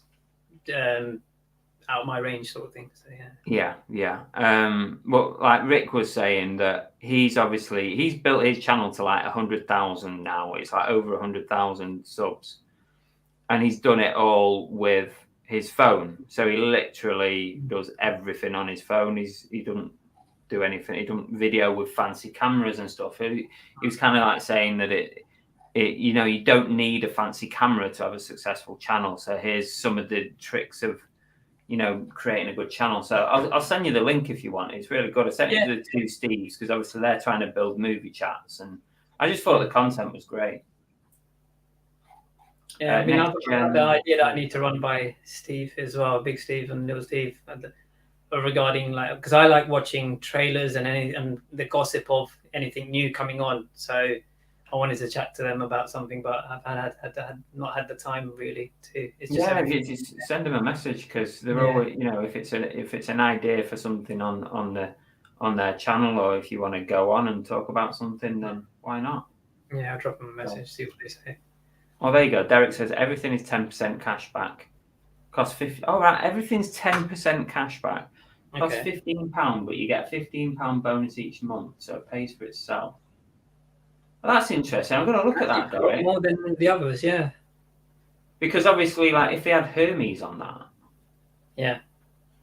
out of my range, sort of thing. So yeah. Well, like Rick was saying, that he's built his channel to like 100,000 now. It's like over 100,000 subs, and he's done it all with his phone. So he literally does everything on his phone. He doesn't do anything. He doesn't video with fancy cameras and stuff. He was kind of like saying that it you know, you don't need a fancy camera to have a successful channel. So here's some of the tricks of, you know, creating a good channel. So I'll send you the link if you want. It's really good. I sent it to the two Steves because obviously they're trying to build movie chats, and I just thought the content was great. Yeah, I mean, I've got the idea that I need to run by Steve as well, Big Steve and Little Steve, regarding like, because I like watching trailers and the gossip of anything new coming on. So I wanted to chat to them about something, but I've not had the time really to. It's just just send them a message, because they're always, you know, if it's an idea for something on their channel, or if you want to go on and talk about something, then why not? Yeah, I'll drop them a message, see what they say. Oh, there you go. Derek says everything is 10% cash back. Costs 50. Oh, right, everything's 10% cash back. Costs £15, but you get a £15 bonus each month, so it pays for itself. Well, that's interesting. I'm going to look at that, Derek. More than the others, yeah. Because obviously, like, if they had Hermes on that,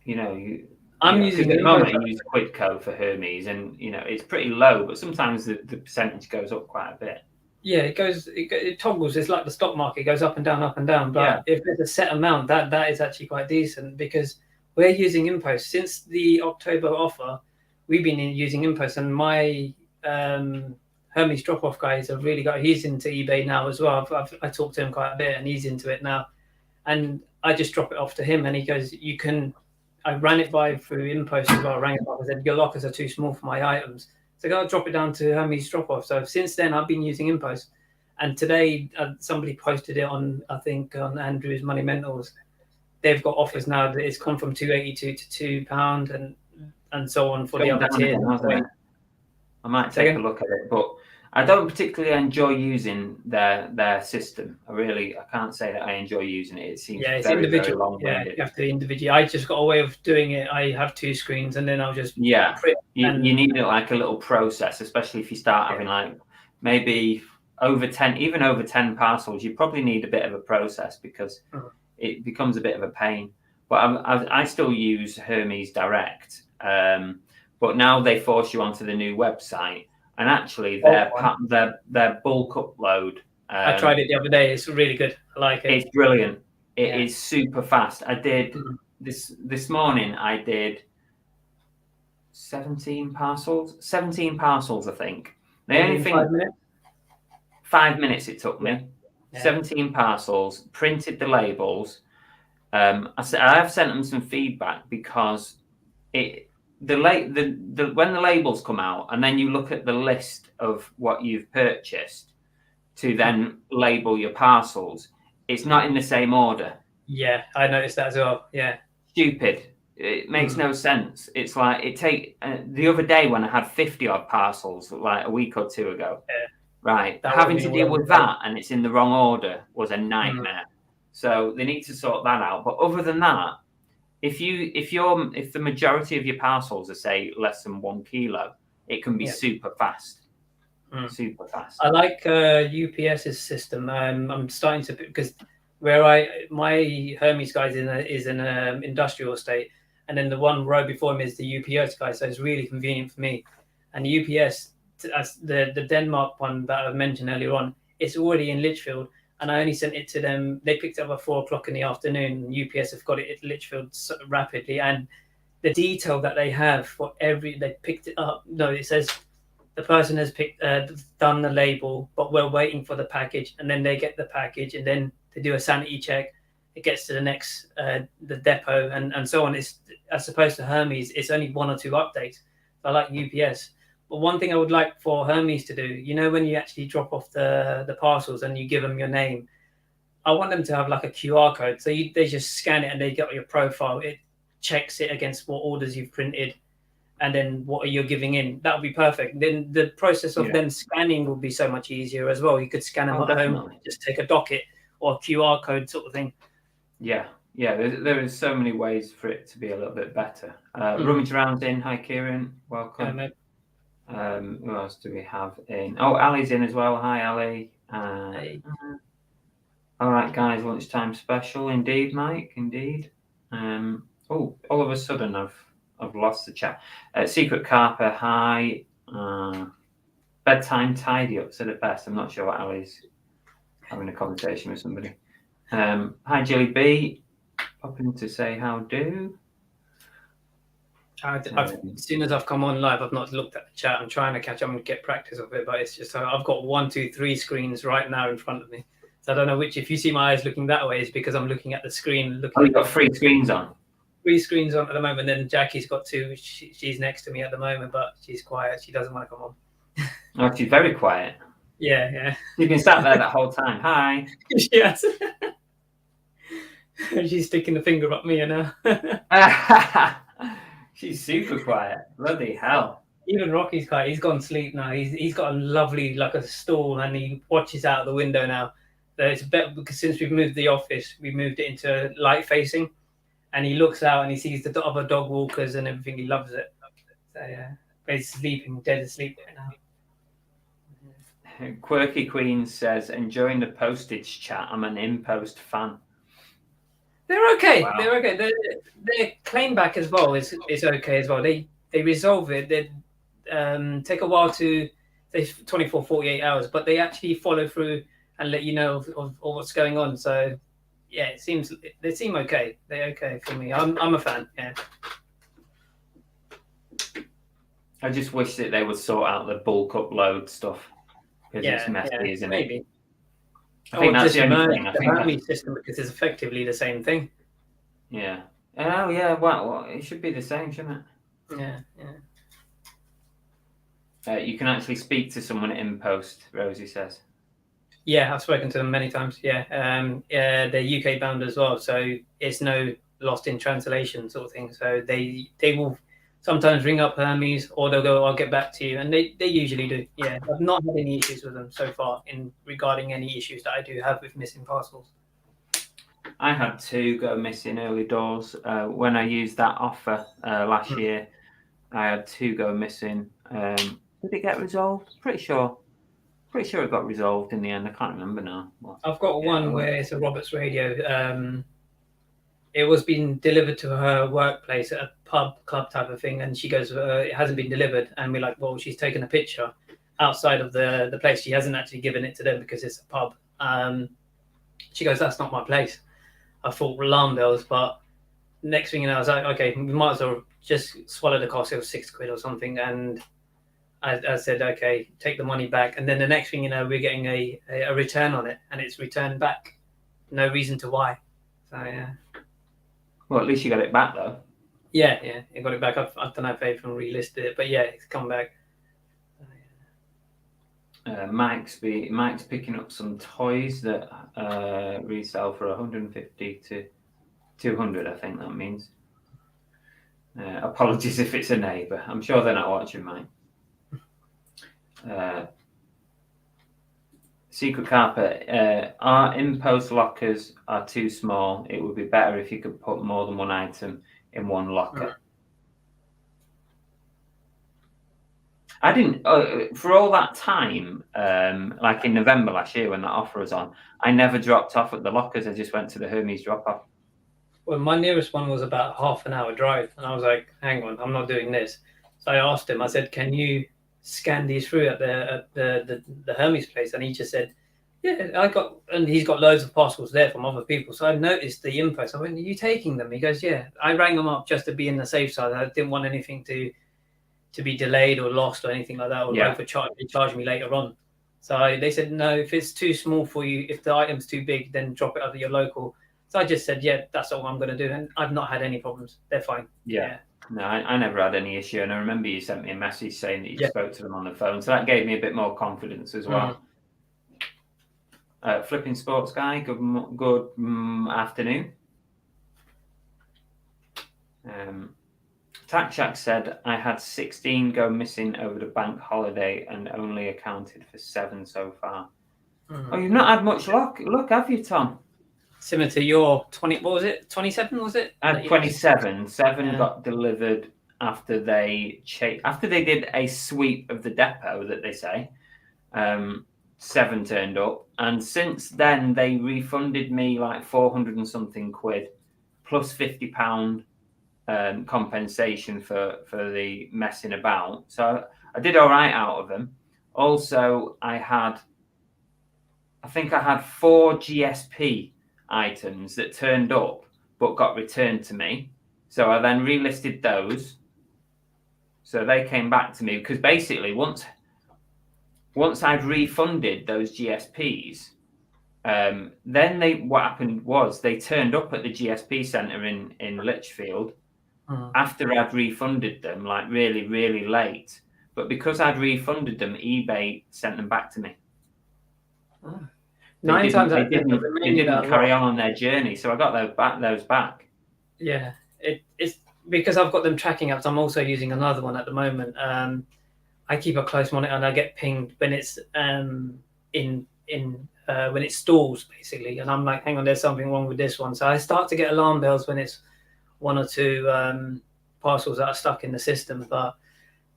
you know, I'm using at the moment. I use Quidco for Hermes, and you know, it's pretty low, but sometimes the percentage goes up quite a bit. Yeah, it toggles. It's like the stock market, it goes up and down, up and down. But if there's a set amount, that is actually quite decent, because we're using Impost since the October offer. We've been using Impost, and my Hermes drop-off guy is a really guy. He's into eBay now as well. I talked to him quite a bit, and he's into it now. And I just drop it off to him, and he goes, "You can." I ran it through Impost as well. I rang it up and said, "Your lockers are too small for my items." So I'll drop it down to Hermes drop-off. So since then, I've been using Impost. And today, somebody posted it on, I think, on Andrew's Money Mentals. They've got offers now that it's gone from £2.82 to £2 and so on for the other tiers. I might take a look at it, but I don't particularly enjoy using their system. I can't say that I enjoy using it. It seems it's very, individual. very long-winded. You have to individually. I just got a way of doing it. I have two screens, and then I'll just you need it like a little process, especially if you start having like maybe over 10 parcels. You probably need a bit of a process, because it becomes a bit of a pain. But I still use Hermes Direct, but now they force you onto the new website. and actually their bulk upload. I tried it the other day. It's really good. I like it. It's brilliant. It is super fast. I did this morning. I did 17 parcels. 17 parcels, I think. The only thing, 5 minutes. 5 minutes it took me. Yeah. 17 parcels. Printed the labels. I have sent them some feedback because when the labels come out and then you look at the list of what you've purchased to then label your parcels, it's not in the same order. Yeah, I noticed that as well. Yeah, stupid. It makes no sense. It's like the other day when I had 50 odd parcels, like a week or two ago. Yeah. Right, having to deal with that and it's in the wrong order was a nightmare. So they need to sort that out. But other than that, if the majority of your parcels are say less than 1 kilo, it can be super fast. Super fast. I like UPS's system. I'm starting to, because my Hermes guy is in an industrial estate, and then the one row before him is the UPS guy, so it's really convenient for me. And the UPS, the Denmark one that I mentioned earlier on, it's already in Lichfield, and I only sent it to them. They picked it up at 4 o'clock in the afternoon. And UPS have got it at Lichfield so rapidly, and the detail that they have for they picked it up. No, it says the person has done the label, but we're waiting for the package, and then they get the package, and then they do a sanity check. It gets to the next the depot, and so on. It's as opposed to Hermes, it's only 1 or 2 updates. I like UPS. But one thing I would like for Hermes to do, when you actually drop off the parcels and you give them your name, I want them to have like a QR code. So they just scan it and they get your profile. It checks it against what orders you've printed and then what are you giving in. That would be perfect. Then the process of them scanning will be so much easier as well. You could scan them at home, just take a docket or a QR code sort of thing. Yeah. There is so many ways for it to be a little bit better. Rummage Around in. Hi, Kieran. Welcome. Who else do we have in? Oh, Ali's in as well. Hi, Ali. Hey. All right, guys. Lunchtime special. Indeed, Mike. Indeed. All of a sudden, I've lost the chat. Secret Carper. Hi. Bedtime tidy up. Said it best. I'm not sure what Ali's having a conversation with somebody. Hi, Jilly B. Popping to say how do. As soon as I've come on live, I've not looked at the chat. I'm trying to catch up and get practice of it, but it's just I've got 1, 2, 3 screens right now in front of me. So I don't know which. If you see my eyes looking that way, it's because I'm looking at the screen. You've got 3 screens on. 3 screens on at the moment. Then Jackie's got 2. She's next to me at the moment, but she's quiet. She doesn't want to come on. Oh, she's very quiet. Yeah. You've been sat there that whole time. Hi. Yes. She's sticking the finger up me now. She's super quiet. Bloody hell. Even Rocky's quiet. He's gone to sleep now. He's got a lovely, like a stool, and he watches out the window now. So it's better because since we've moved the office, we moved it into light facing, and he looks out and he sees the other dog walkers and everything. He loves it. So yeah, but he's sleeping, dead asleep right now. Quirky Queen says, enjoying the postage chat. I'm an InPost fan. They're okay. Wow. They're okay. Their claim back as well is okay as well. They resolve it. They take a while to 24, 48 hours, but they actually follow through and let you know of what's going on. So yeah, they seem okay. They're okay for me. I'm a fan. Yeah. I just wish that they would sort out the bulk upload stuff because it's messy, isn't maybe. it? I think that's the only thing. I think Hermes system, because it's effectively the same thing. Yeah. Oh yeah. Well, it should be the same, shouldn't it? Yeah. You can actually speak to someone at InPost. Rosie says. Yeah, I've spoken to them many times. Yeah. They're UK bound as well, so it's no lost in translation sort of thing. So they will sometimes ring up Hermes, or they'll go, I'll get back to you. And they usually do. Yeah. I've not had any issues with them so far regarding any issues that I do have with missing parcels. I had 2 go missing early doors. When I used that offer last year, I had 2 go missing. Did it get resolved? Pretty sure it got resolved in the end. I can't remember now. I've got one where it's a Roberts radio. It was being delivered to her workplace at a club type of thing, and she goes, it hasn't been delivered. And we're like, well, she's taken a picture. outside of the place. She hasn't actually given it to them because it's a pub. She goes, that's not my place. I thought alarm bells, but next thing you know, I was like, okay, we might as well just swallow the cost. It was £6 or something. And I said, okay, take the money back. And then the next thing you know, we're getting a return on it, and it's returned back. No reason to why. So, yeah. Well, at least you got it back, though. Yeah, you got it back. I don't know if I even relisted it, but yeah, it's come back. Mike's picking up some toys that resell for 150 to 200, I think that means. Apologies if it's a neighbour. I'm sure they're not watching, Mike. Secret Carpet, our in-post lockers are too small. It would be better if you could put more than one item in one locker. I didn't, for all that time, like in November last year when that offer was on, I never dropped off at the lockers. I just went to the Hermes drop-off. Well, my nearest one was about half an hour drive, and I was like, hang on, I'm not doing this. So I asked him, I said, can you scan these through at the Hermes place? And he just said, yeah, and he's got loads of parcels there from other people. So I noticed the info. So I went, are you taking them? He goes, yeah. I rang them up just to be in the safe side. I didn't want anything to be delayed or lost or anything like that, or overcharge me later on. So they said, no, if it's too small for you, if the item's too big, then drop it out of your local. So I just said, yeah, that's all I'm going to do. And I've not had any problems. They're fine. Yeah. No, I never had any issue. And I remember you sent me a message saying that you spoke to them on the phone. So that gave me a bit more confidence as well. Flipping Sports Guy, good afternoon. Tax Shack said, I had 16 go missing over the bank holiday and only accounted for 7 so far. Oh, you've not had much luck, have you, Tom? Similar to your 20, what was it? 27, was it? I had 27. 7 got delivered after they did a sweep of the depot, that they say. 7 turned up. And since then, they refunded me like 400 and something quid plus £50 compensation for the messing about. So I did all right out of them. Also, I think I had 4 GSP items that turned up but got returned to me. So I then relisted those. So they came back to me because basically once I'd refunded those GSPs, then what happened was they turned up at the GSP centre in Lichfield after I'd refunded them, like really, really late. But because I'd refunded them, eBay sent them back to me. They didn't carry on their journey, so I got those back. Yeah, it's because I've got them tracking apps. I'm also using another one at the moment. I keep a close monitor, and I get pinged when it's when it stalls basically, and I'm like, hang on, there's something wrong with this one. So I start to get alarm bells when it's 1 or 2 parcels that are stuck in the system. But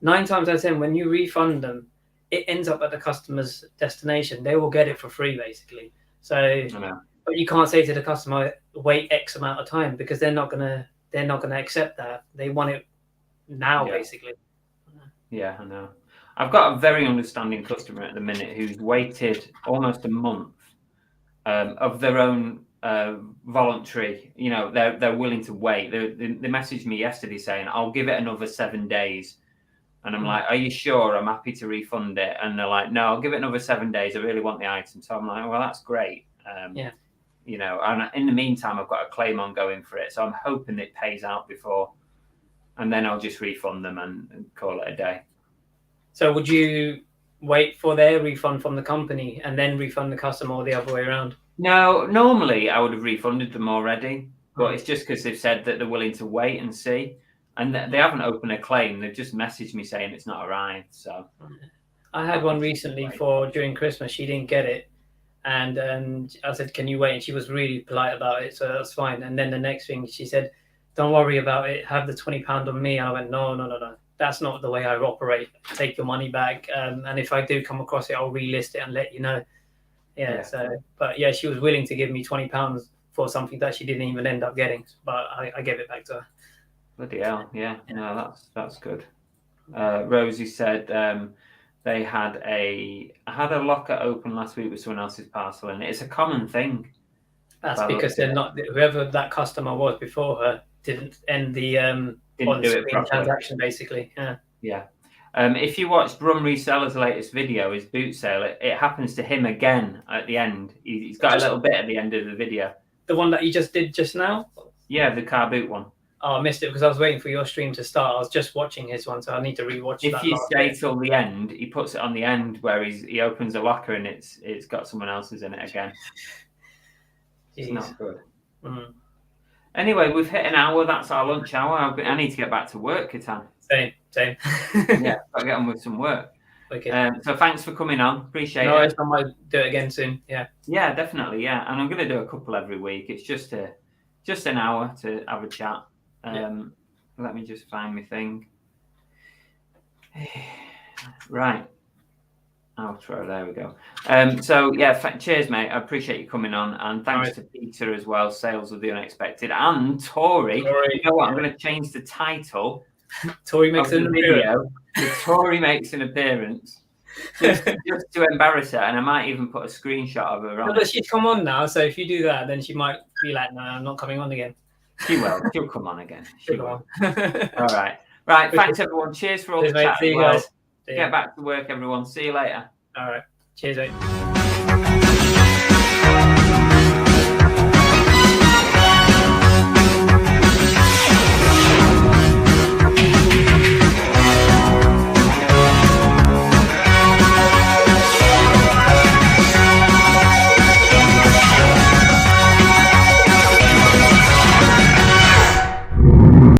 9 times out of 10, when you refund them, it ends up at the customer's destination. They will get it for free, basically. So, but you can't say to the customer, wait X amount of time, because they're not gonna accept that. They want it now, basically. Yeah, I know. I've got a very understanding customer at the minute who's waited almost a month of their own voluntary. You know, they're willing to wait. They messaged me yesterday saying, "I'll give it another 7 days." And I'm like, are you sure? I'm happy to refund it. And they're like, no, I'll give it another 7 days. I really want the item. So I'm like, well, that's great. You know, and in the meantime, I've got a claim ongoing for it. So I'm hoping it pays out before. And then I'll just refund them and call it a day. So would you wait for their refund from the company and then refund the customer, or the other way around? No, normally I would have refunded them already. But it's just because they've said that they're willing to wait and see. And they haven't opened a claim. They've just messaged me saying it's not arrived. So I had one recently during Christmas. She didn't get it. And I said, can you wait? And she was really polite about it. So that's fine. And then the next thing she said, don't worry about it. Have the £20 on me. And I went, no. That's not the way I operate. Take your money back. And if I do come across it, I'll relist it and let you know. But yeah, she was willing to give me £20 for something that she didn't even end up getting. But I gave it back to her. Bloody hell, yeah. No, that's good. Rosie said, I had a locker open last week with someone else's parcel, and it's a common thing. That's because they're not, whoever that customer was before her didn't end the on-screen transaction, basically. Yeah. If you watched Reseller's latest video, his boot sale, it happens to him again at the end. He's got a little bit at the end of the video. The one that you just did just now? Yeah, the car boot one. Oh, I missed it because I was waiting for your stream to start. I was just watching his one, so I need to rewatch that. If you stay till the end, he puts it on the end where he opens a locker and it's got someone else's in it again. It's not good. Mm. Anyway, we've hit an hour. That's our lunch hour. I need to get back to work, Kitan. Same. Yeah, I'll get on with some work. Okay. So thanks for coming on. Appreciate it. I might do it again soon. Yeah. Yeah, definitely. Yeah, and I'm going to do a couple every week. It's just an hour to have a chat. Let me just find my thing. Right. Outro, there we go. So yeah, cheers, mate. I appreciate you coming on, and thanks to Peter as well. Sales of the unexpected, and Tori. You know what? I'm going to change the title. Tori makes an video. Tori makes an appearance. Just to embarrass her, and I might even put a screenshot of her on. But she's come on now, so if you do that, then she might be like, "No, I'm not coming on again." She will. She'll come on again. She will. All right. Right. Thanks, everyone. Cheers for all the chat. See you guys. Get back to work, everyone. See you later. All right. Cheers, mate.